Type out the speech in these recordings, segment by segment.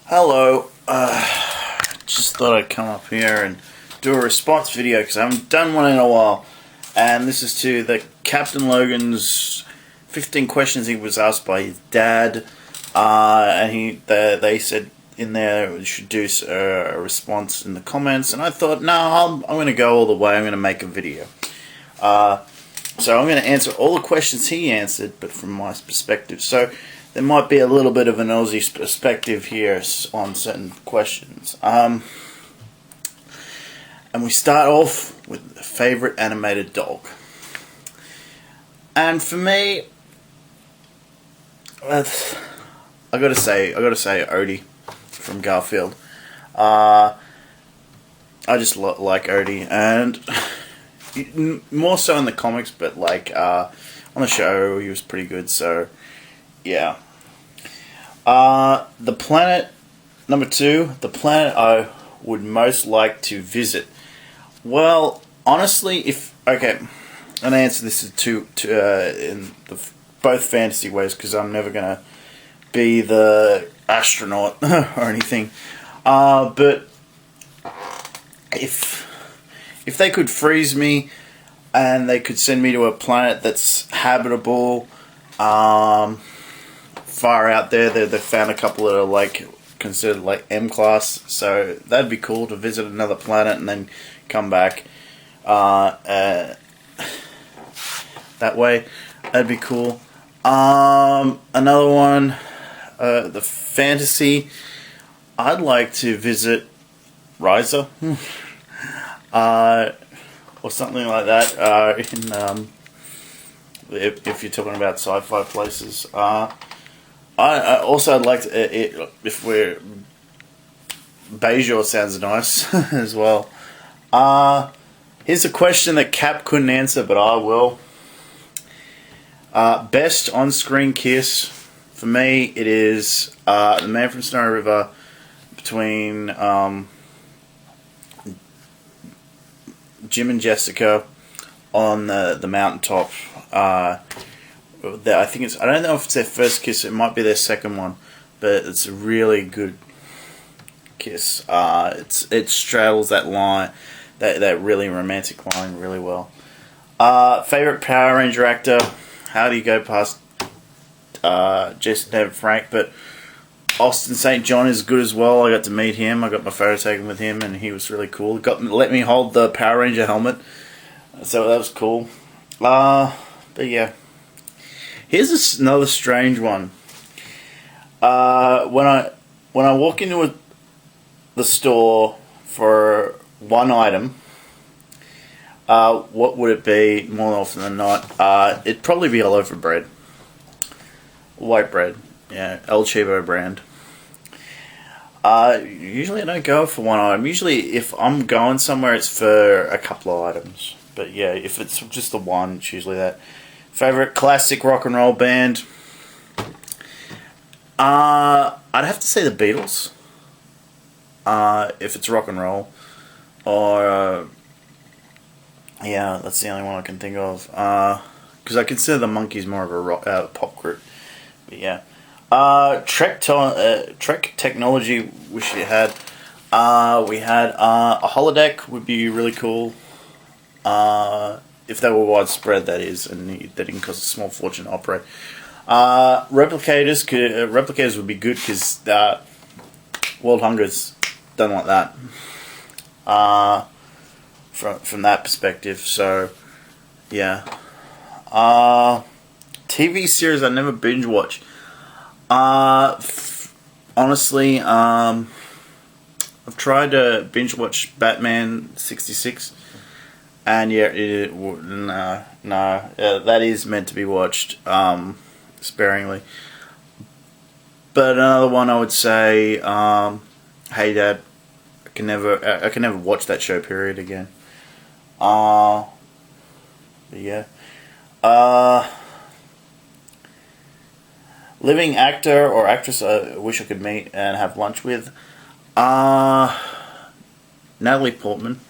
Hello, just thought I'd come up here and do a response video because I haven't done one in a while, and this is to the Captain Logan's 15 questions he was asked by his dad, and they said in there we should do a response in the comments, and I thought, no, I'm going to go all the way, I'm going to make a video. So I'm going to answer all the questions he answered, but from my perspective. So there might be a little bit of an Aussie perspective here on certain questions. And we start off with the favorite animated dog. And for me, I gotta say Odie from Garfield. I just like Odie, and more so in the comics, but like on the show he was pretty good. So yeah. The planet number 2, the planet I would most like to visit. Well, honestly, I'm gonna answer this in both fantasy ways, because I'm never gonna be the astronaut or anything. But if they could freeze me and they could send me to a planet that's habitable, far out there, they found a couple that are like considered like M class, so that'd be cool to visit another planet and then come back. That way, that'd be cool. Another one, the fantasy, I'd like to visit Riser. Or something like that. If you're talking about sci-fi places, I also I'd like to, if we're Bejor sounds nice as well. Here's a question that Cap couldn't answer, but I will. Best on-screen kiss for me, it is the Man from Snowy River between Jim and Jessica on the mountaintop. I think I don't know if it's their first kiss, it might be their second one, but it's a really good kiss. It straddles that line, that really romantic line really well. Favorite Power Ranger actor, how do you go past Jason David Frank, but Austin St. John is good as well. I got to meet him. I got my photo taken with him, and he was really cool. Let me hold the Power Ranger helmet, so that was cool. But yeah, here's another strange one. When I walk into the store for one item, what would it be? More often than not, it'd probably be a loaf of bread, white bread. Yeah, El Chivo brand. Usually I don't go for one item. Usually if I'm going somewhere, it's for a couple of items. But yeah, if it's just the one, it's usually that. Favorite classic rock and roll band? I'd have to say the Beatles. If it's rock and roll. Or, yeah, that's the only one I can think of. Because I consider the Monkees more of a pop group. But yeah. Trek technology, wish you had. We had a holodeck, would be really cool. If they were widespread, that is, and they didn't cost a small fortune to operate. Replicators would be good, because world hunger's done like that. From that perspective, so yeah. TV series I never binge watch. Honestly, I've tried to binge watch Batman 66, and yeah, that is meant to be watched sparingly. But another one I would say, Hey Dad. I can never watch that show period again. But yeah. Living actor or actress I wish I could meet and have lunch with. Natalie Portman.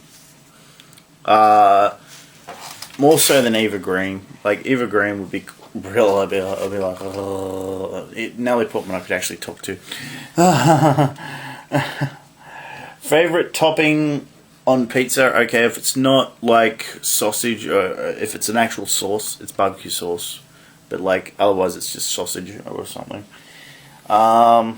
More so than Eva Green. Like, Eva Green would be real, I'll be like, oh. Nelly Portman I could actually talk to. Favorite topping on pizza? Okay, if it's not like sausage, or if it's an actual sauce, it's barbecue sauce. But like otherwise, it's just sausage or something. The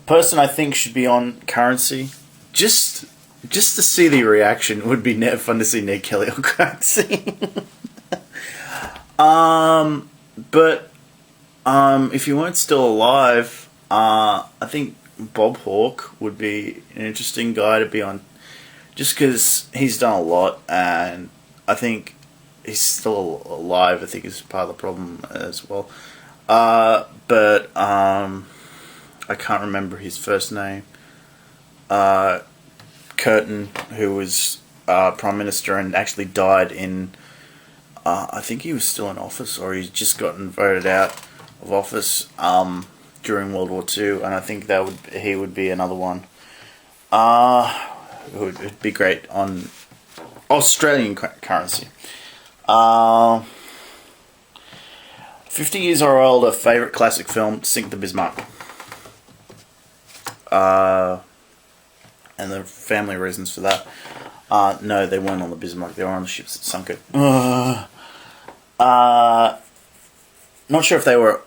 person I think should be on Currency, just to see the reaction would be fun to see Ned Kelly on Currency. But if you weren't still alive, I think Bob Hawke would be an interesting guy to be on, just because he's done a lot, and I think he's still alive. I think is part of the problem as well. But I can't remember his first name. Curtin, who was Prime Minister and actually died in, I think he was still in office, or he's just gotten voted out of office during World War II, and I think he would be another one. It'd be great on Australian Currency. 50 years or older, favourite classic film, Sink the Bismarck. And the family reasons for that. No, they weren't on the Bismarck, they were on the ships that sunk it. Not sure if they were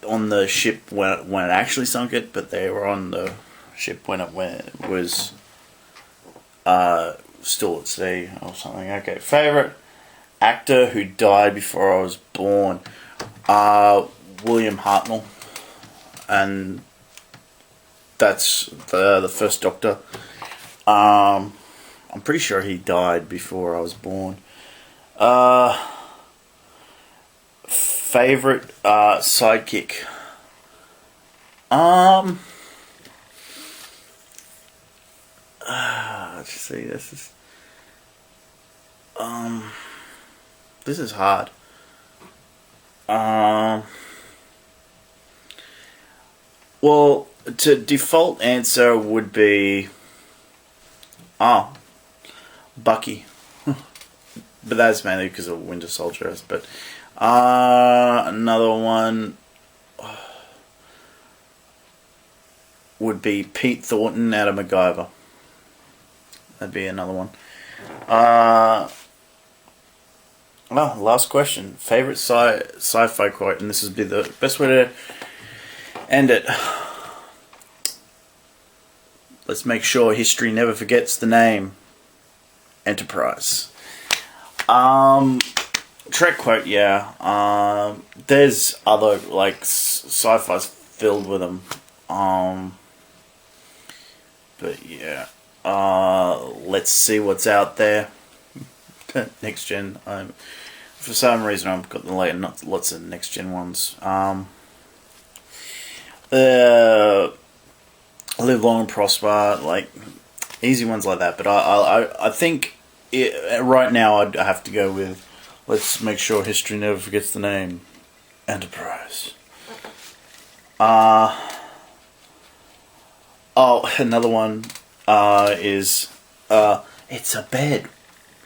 on the ship when it actually sunk it, but they were on the ship when it was still at sea or something. Okay, favourite actor who died before I was born, William Hartnell, and that's the first Doctor. I'm pretty sure he died before I was born. Favorite sidekick. Let's see. This is hard. Well, to default answer would be Bucky. But that's mainly because of Winter Soldier. But another one would be Pete Thornton out of MacGyver. That'd be another one. Last question. Favorite sci-fi quote, and this would be the best way to end it. Let's make sure history never forgets the name Enterprise. Trek quote, yeah. There's other like sci-fi's filled with them. But yeah. Let's see what's out there. Next gen. For some reason, I've got the lots of next gen ones. Live long and prosper, like easy ones like that. But I think right now I'd have to go with let's make sure history never forgets the name Enterprise. Another one is it's a bed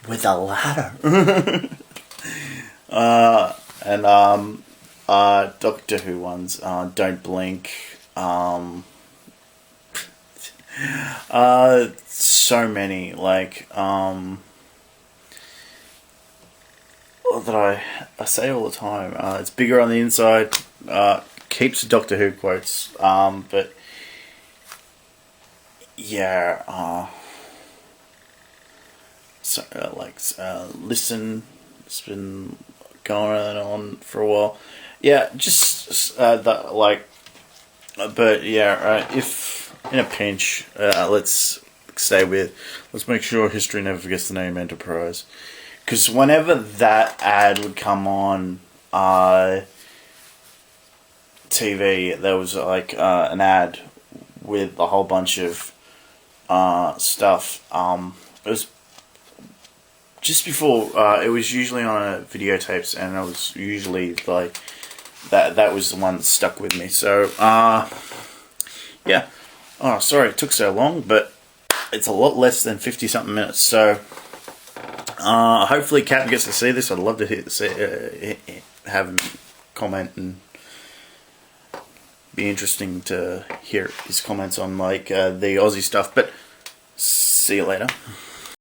with a ladder. And Doctor Who ones, Don't Blink. So many, like that I say all the time. It's bigger on the inside. Keeps Doctor Who quotes. But yeah. Listen. It's been going on for a while. Yeah, just that like. But yeah, if in a pinch, let's make sure history never forgets the name Enterprise. Because whenever that ad would come on TV, there was like an ad with a whole bunch of stuff. It was just before, it was usually on videotapes, and it was usually like, that was the one that stuck with me. So, yeah. Oh, sorry it took so long, but it's a lot less than 50-something minutes. So, Hopefully Cap gets to see this. I'd love to have him comment, and be interesting to hear his comments on like the Aussie stuff. But see you later.